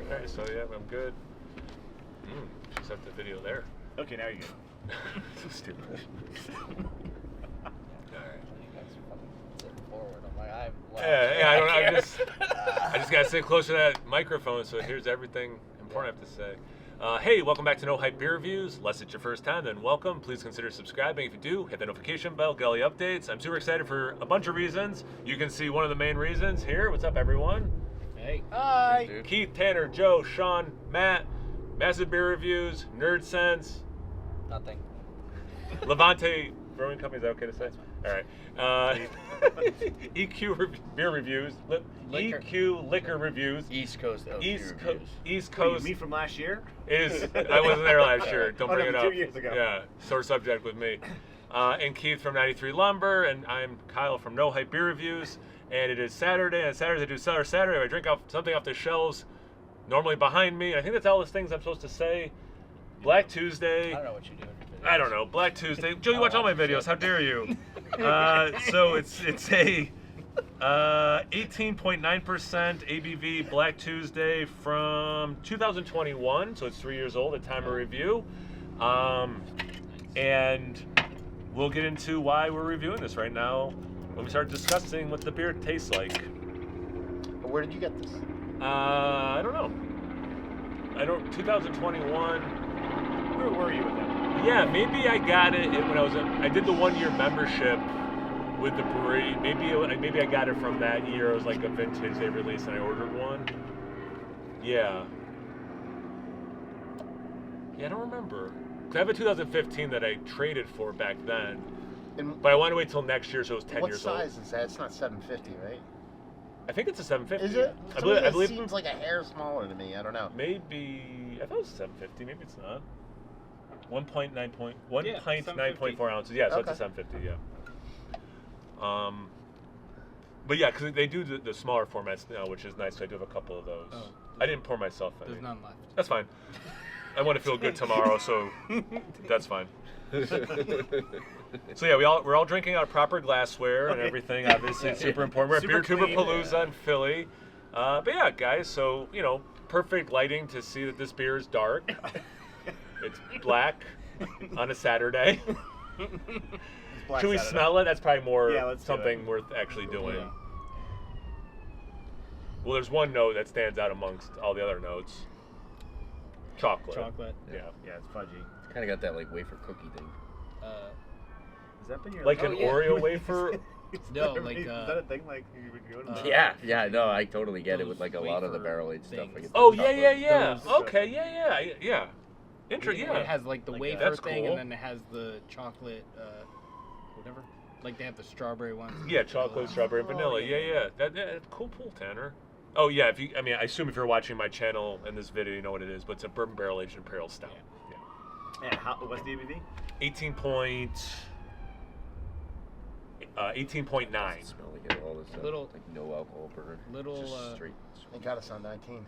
All right, so yeah, I'm good. She set the video there. Okay, now you're good. So stupid. All right. You guys are fucking sitting forward. I'm like, I'm Yeah, I don't know. I just gotta sit closer to that microphone so it hears everything important I have to say. Hey, welcome back to No Hype Beer Reviews. Unless it's your first time, then welcome. Please consider subscribing. If you do, hit the notification bell, get all the updates. I'm super excited for a bunch of reasons. You can see one of the main reasons here. What's up, everyone? Hey. Hi. Keith, Tanner, Joe, Sean, Matt, Massive Beer Reviews, Nerd Sense, Nothing. Levante Brewing Company. Is that okay to say? All right. EQ Beer Reviews, EQ Liquor Reviews, East Coast OQ East Wait, Coast. you mean from last year? Is I wasn't there last year. Don't bring it up. 2 years ago. Yeah, sore subject with me. And Keith from 93 Lumber, and I'm Kyle from No Hype Beer Reviews. And it is Saturday, and Saturdays I do Cellar Saturday. I drink something off the shelves, normally behind me. I think that's all the things I'm supposed to say. Black Tuesday. I don't know what you're doing. I don't know. Black Tuesday. Joe, you watch all my videos. How dare you? So it's a 18.9% ABV Black Tuesday from 2021. So it's 3 years old at time of review. And we'll get into why we're reviewing this right now when we start discussing what the beer tastes like. Where did you get this? I don't know. 2021. Where were you with that? Yeah, maybe I got it when I did the 1 year membership with the brewery. Maybe I got it from that year. It was like a vintage they released and I ordered one. Yeah. Yeah, I don't remember. 'Cause I have a 2015 that I traded for back then. But I wanted to wait till next year so it was 10 years old. What size is that? It's not 750, right? I think it's a 750. Is it? I believe It seems like a hair smaller to me. I don't know. Maybe, I thought it was 750. Maybe it's not. 1.9 Yeah, 9.4 ounces. Yeah, so Okay. it's a 750. Yeah. But yeah, because they do the smaller formats now, which is nice. So I do have a couple of those. Oh, I didn't pour myself any. There's none left. That's fine. I want to feel good tomorrow, so that's fine. So yeah, we're all drinking out of proper glassware and everything. Obviously, it's super important. We're at Super clean, Beertuberpalooza in Philly. But yeah, guys, so perfect lighting to see that this beer is dark. It's black on a Saturday. Should we smell it? That's probably more let's do something it. worth actually doing. Yeah. Well, there's one note that stands out amongst all the other notes. Chocolate. Chocolate. Yeah. Yeah, it's fudgy. It's kind of got that like wafer cookie thing. Has that been your Like an Oh, yeah. Oreo wafer. No, Is like, that a thing? Like you would go to? Yeah, no, I totally get it with those like a lot of the wafer barrel aged stuff. things. Like it's Oh chocolate. yeah. Those- Okay, yeah. It Yeah. has like the Like wafer that's thing, cool. and then it has the chocolate, whatever. Like they have the strawberry ones. Yeah, chocolate, strawberry, and vanilla. Yeah. That's cool pull, Tanner. Oh yeah, I assume if you're watching my channel and this video, you know what it is. But it's a bourbon barrel aged imperial stout. Yeah. What's the ABV? 18.9. Smell like it all this stuff. Little- like no alcohol burn. little, Just straight. They got us on 19.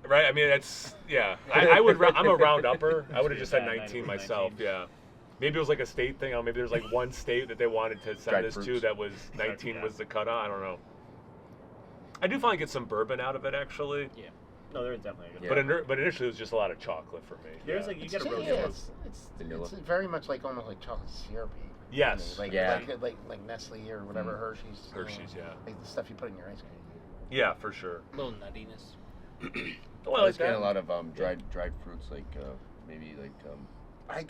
Right. I mean, that's I would. I'm a round upper. I would have just said Yeah, 19 19. myself. Yeah. Maybe it was like a state thing. Maybe there's like one state that they wanted to send Dried this to fruits. that was 19 Yeah. was the cutoff. I don't know. I do finally get some bourbon out of it actually. Yeah. No, there's definitely a good. Yeah. But initially it was just a lot of chocolate for me. There's yeah. like you get a real It's Vanilla. very much like almost like chocolate syrupy. Yes. Like, Yeah. like Nestle or whatever Hershey's. Hershey's, yeah. Like the stuff you put in your ice cream. Yeah, for sure. Little nuttiness. Well, I like was getting that. a lot of dried fruits, like maybe like I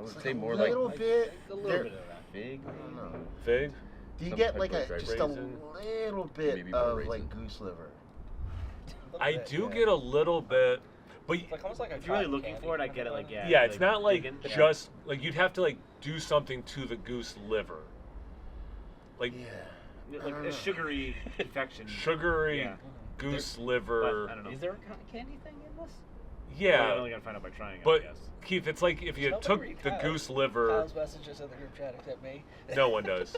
would It's say like more a like little bit. A little there- bit of that. fig. I don't know. Fig. Do you Some get type like of dried just raisin. a little bit Maybe more of like raisin. goose liver? I do get a little bit, but It's like almost like a If you're really cotton looking candy for it, I kind get it of like thing. yeah, it's not like vegan. just like you'd have to like do something to the goose liver, like Like a sugary confection. sugary Yeah. goose But, liver. I don't know. Is there a cotton candy thing in this? You're Yeah, only gonna find out by trying it. but I guess. Keith, it's like if you Nobody took read the Kyle. goose liver, Kyle's messages in the group chat except me. no one does,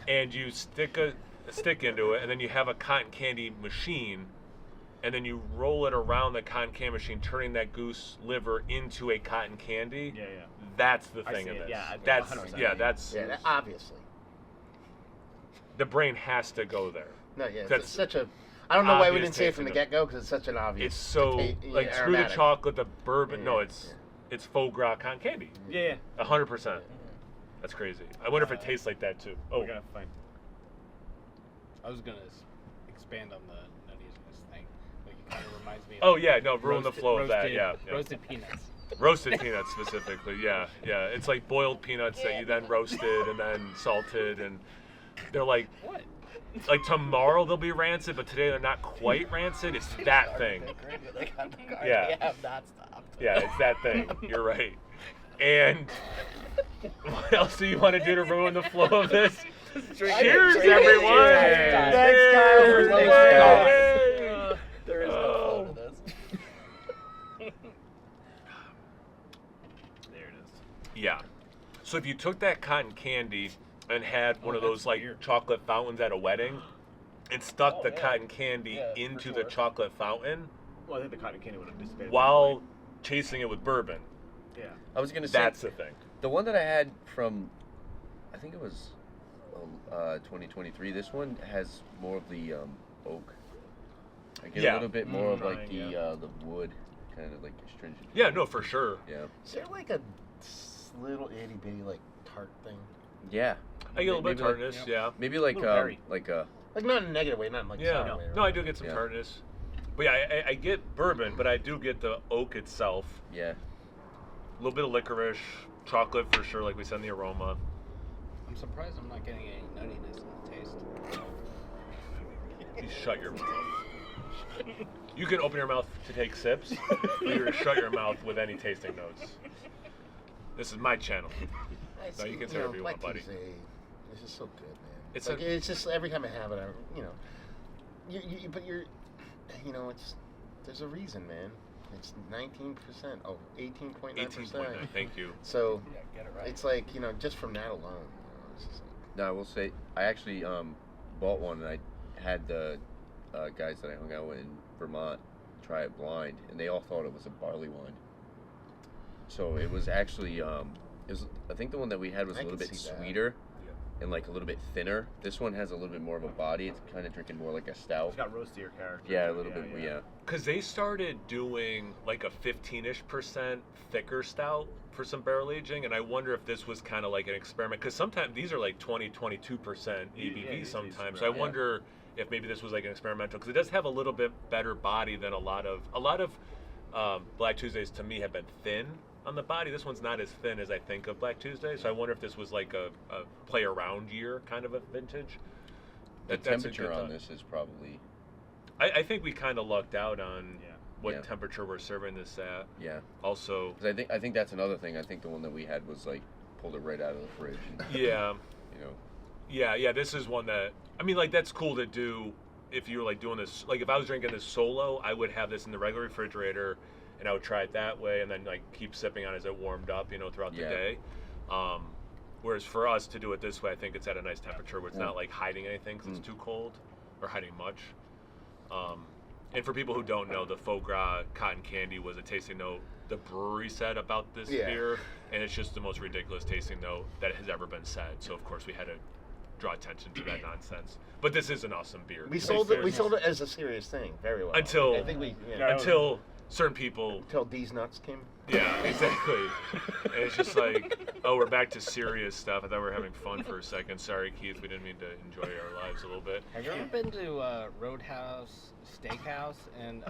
and you stick a stick into it, and then you have a cotton candy machine, and then you roll it around the cotton candy machine, turning that goose liver into a cotton candy. Yeah. That's the I thing see in it, this. yeah, That's 100%. that's Yeah, obviously. the brain has to go there. No, yeah, That's- it's such a. I don't know why we obvious didn't say it taste from in the get-go because it's such an obvious. It's so like screw the aromatic. chocolate, the bourbon. Yeah, No, yeah. it's faux gras cotton candy. Yeah. 100%. That's crazy. I wonder if it tastes like that too. Oh, We're gonna find. I was gonna expand on the nuttiness thing. Like it kind of reminds me. oh of yeah, no, ruin the flow of that. roasted- Yeah, yeah. Roasted peanuts. Roasted peanuts specifically. Yeah, yeah. It's like boiled peanuts that you then roasted and then salted, and they're like What? like tomorrow they'll be rancid, but today they're not quite rancid. It's that thing. Yeah. They have not stopped. Yeah, it's that thing. You're right. And what else do you want to do to ruin the flow of this? Cheers, everyone! Thanks, Kyle, for Cheers. listening. There is no Oh. flow to this. There it is. Yeah. So if you took that cotton candy and had one of those like chocolate fountains at a wedding and stuck the cotton candy into the chocolate fountain Well, I think the cotton candy would have dissipated. while chasing it with bourbon, Yeah. I was gonna say that's the thing. the one that I had from, I think it was 2023. This one has more of the oak. I get a little bit more of like drying, the wood, kind of like astringent. Yeah, no, for sure. Yeah. Is there like a little itty bitty like tart thing? Yeah. I get a little bit of Maybe like- tartness, yeah. Maybe like Little berry. like a Like not in a negative way, not in like Yeah. sour way. No, I do get some Yeah. tartness. But yeah, I get bourbon, but I do get the oak itself. yeah. A little bit of licorice, chocolate for sure, like we said in the aroma. I'm surprised I'm not getting any nuttiness in the taste. You shut your mouth. You can open your mouth to take sips, but you're to shut your mouth with any tasting notes. This is my channel. No, you can say whatever you want, Black buddy. Tuesday, this is so good, man. It's It's just every time I have it, but it's there's a reason, man. It's 19%, 18.9%. 18.9. Thank you. So Yeah, get it right. it's like just from that alone. It's just No, I will say I actually bought one and I had the guys that I hung out with in Vermont try it blind, and they all thought it was a barley wine. So it was actually I think the one that we had was I a little can bit see that. sweeter and like a little bit thinner. This one has a little bit more of a body. It's kind of drinking more like a stout. It's got roastier character. Yeah, a to it, little bit. Yeah. Because they started doing like a 15-ish% thicker stout for some barrel aging, and I wonder if this was kind of like an experiment. Because sometimes these are like 20, 22% ABV these sometimes. are, So I yeah. wonder if maybe this was like an experimental, because it does have a little bit better body than a lot of Black Tuesdays to me have been thin on the body. This one's not as thin as I think of Black Tuesday. So I wonder if this was like a play around year kind of a vintage. The That's a good temperature on thought. this is probably I think we kind of lucked out on Yeah. what Yeah. temperature we're serving this at. yeah. Also, 'Cause I think that's another thing. I think the one that we had was like pulled it right out of the fridge. And, yeah, you know. yeah. This is one that I mean, like that's cool to do if you're like doing this. Like if I was drinking this solo, I would have this in the regular refrigerator, and I would try it that way, and then like keep sipping on it as it warmed up, throughout the Yeah. day. Whereas for us to do it this way, I think it's at a nice temperature where it's not like hiding anything because it's too cold or hiding much. And for people who don't know, the faux gras cotton candy was a tasting note the brewery said about this Yeah. beer, and it's just the most ridiculous tasting note that has ever been said. So of course we had to draw attention to that nonsense. But this is an awesome beer. We to be sold it. fair. We sold it as a serious thing very well. Until- I think we until certain people. until these nuts came. Yeah, exactly. And it's just like, oh, we're back to serious stuff. I thought we were having fun for a second. Sorry, Keith, we didn't mean to enjoy our lives a little bit. Have you ever been to Roadhouse Steakhouse and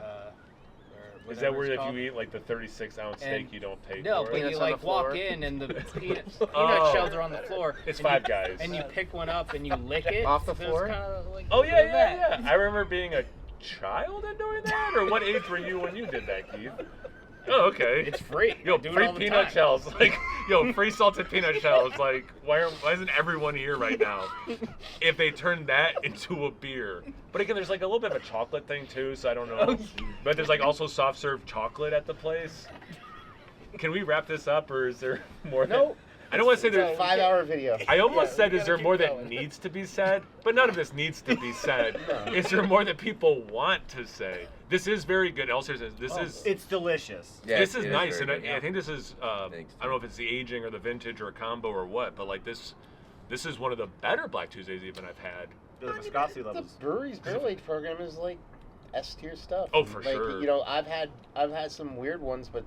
Is that where if you eat like the 36-ounce steak, And- you don't pay No, for but it? Peanuts you on like the walk floor? in and the peanut Oh. shells are on the floor. It's and Five you- Guys. And you pick one up and you lick it Off the There's floor? kinda like Oh yeah, that. yeah. I remember being a child and doing that. Or what age were you when you did that, Keith? Oh, okay. It's free. Yo, I do it free all the peanut time. shells. Like, yo, free salted peanut shells. Like, why isn't everyone here right now? If they turned that into a beer. But again, there's like a little bit of a chocolate thing too, so I don't know. But there's like also soft serve chocolate at the place. Can we wrap this up, or is there more? Nope. I don't want to say It's a there's. 5-hour video. I almost Yeah, said, we is gotta there keep more that going. needs to be said? But none of this needs to be said. No. Is there more that people want to say? This is very good. Also, this is It's delicious. Yeah, this it is is nice, very and good. I think this is. I Thanks, don't know if it's the aging or the vintage or a combo or what, but like this is one of the better Black Tuesdays even I've had. the viscosity The levels. brewery's barrel age program is like S tier stuff. Oh, for like, sure. You know, I've had some weird ones, but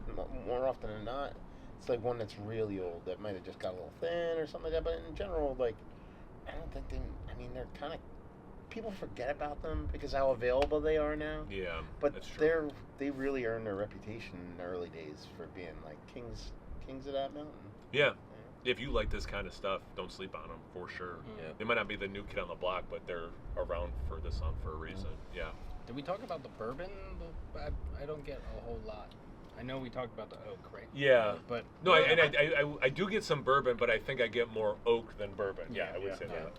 more often than not, it's like one that's really old that might have just got a little thin or something like that. But in general, like, I don't think they. I mean, they're kind of. People forget about them because how available they are now. Yeah, But that's true. they really earned their reputation in the early days for being like kings of that mountain. Yeah. If you like this kind of stuff, don't sleep on them for sure. Yeah. They might not be the new kid on the block, but they're around for this song for a reason. Yeah. Did we talk about the bourbon? I don't get a whole lot. I know we talked about the oak, right? Yeah. But No, I do get some bourbon, but I think I get more oak than bourbon. Yeah, I would say Yeah. that.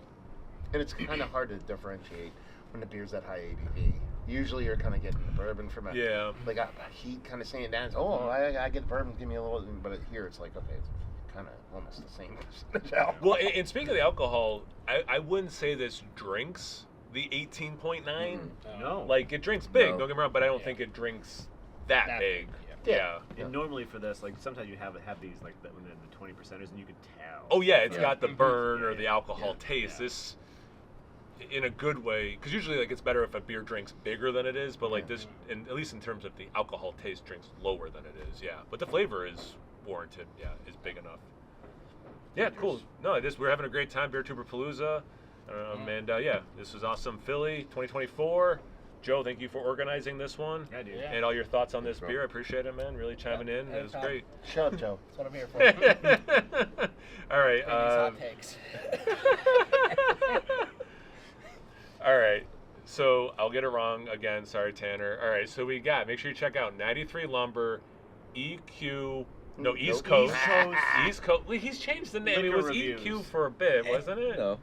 And it's kind of hard to differentiate when the beer's at high ABV. Usually you're kind of getting the bourbon from a Yeah. like a heat kind of saying down. Oh, I get bourbon, give me a little. But here it's like, okay, it's kind of almost the same percentage alcohol. Well, and speaking of the alcohol, I wouldn't say this drinks the 18.9. No. Like, it drinks big, No. don't get me wrong, but I don't Yeah. think it drinks that big. Yeah. Yeah. And normally for this, like sometimes you have these like when they're the 20%ers, and you can tell. Oh, yeah, it's Yeah. got the burn or the alcohol Yeah. taste. Yeah. This, in a good way, because usually, like, it's better if a beer drinks bigger than it is, but, like, this, at least in terms of the alcohol taste, drinks lower than it is, yeah. But the flavor is warranted, yeah, is big enough. Yeah, cool. No, we're having a great time, Beertuberpalooza. And yeah, this was awesome. Philly 2024. Joe, thank you for organizing this one. Yeah, dude. Yeah. And all your thoughts on this bro. beer. I appreciate it, man. Really chiming in. It was anytime. great. Shut up, Joe. That's what I'm here for. All right. Bring these hot takes. All right. So I'll get it wrong again. Sorry, Tanner. All right. So we got, make sure you check out 93 Lumber, EQ, no, East Coast. East Coast. Well, he's changed the name. It Liquor was reviews. EQ for a bit, wasn't it? No.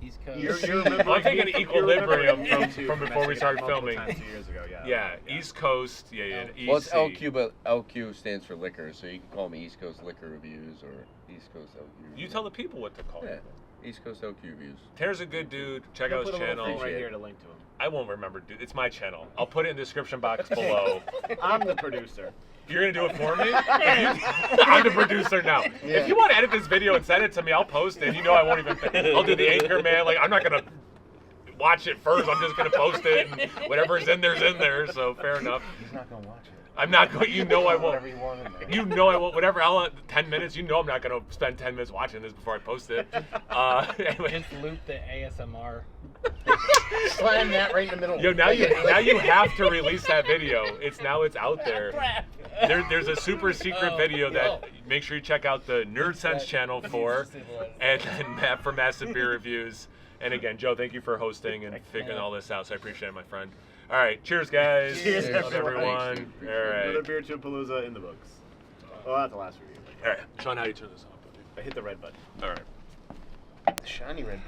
East Coast. You're remembering I'm thinking you're Equilibrium remembering from YouTube before we started multiple filming. times 2 years ago, yeah. Yeah, East Coast. Yeah, yeah. EC. Well, it's LQ, but LQ stands for liquor, so you can call me East Coast Liquor Reviews or East Coast LQ Reviews. You tell the people what to call Yeah, it. East Coast LQ Reviews. Tanner's a good dude. Check I'll out his put a little channel. thing right Appreciate here it. to link to him. I won't remember, dude. It's my channel. I'll put it in the description box below. I'm the producer. You're gonna do it for me? I'm the producer now. If you want to edit this video and send it to me, I'll post it. You know I won't even. I'll do the anchor man. Like, I'm not gonna watch it first. I'm just gonna post it, and whatever's in there's in there. So fair enough. He's not gonna watch it. I'm not going. You know I won't. Whatever you want in there. You know I won't. Whatever. 10 minutes. You know I'm not gonna spend 10 minutes watching this before I post it. Anyway. Just loop the ASMR. Slam that right in the middle. Yo, now you have to release that video. It's out there. There's a super secret video that make sure you check out the Nerd Sense channel for, and then Matt for Massive Beer Reviews. And again, Joe, thank you for hosting and figuring all this out. So I appreciate it, my friend. All right, cheers, guys. Cheers, Love everyone. everyone. All Another right. Beertuberpalooza in the books. Well, not the last review. All right. Sean, how do you turn this off, buddy? I hit the red button. All right. The shiny red button.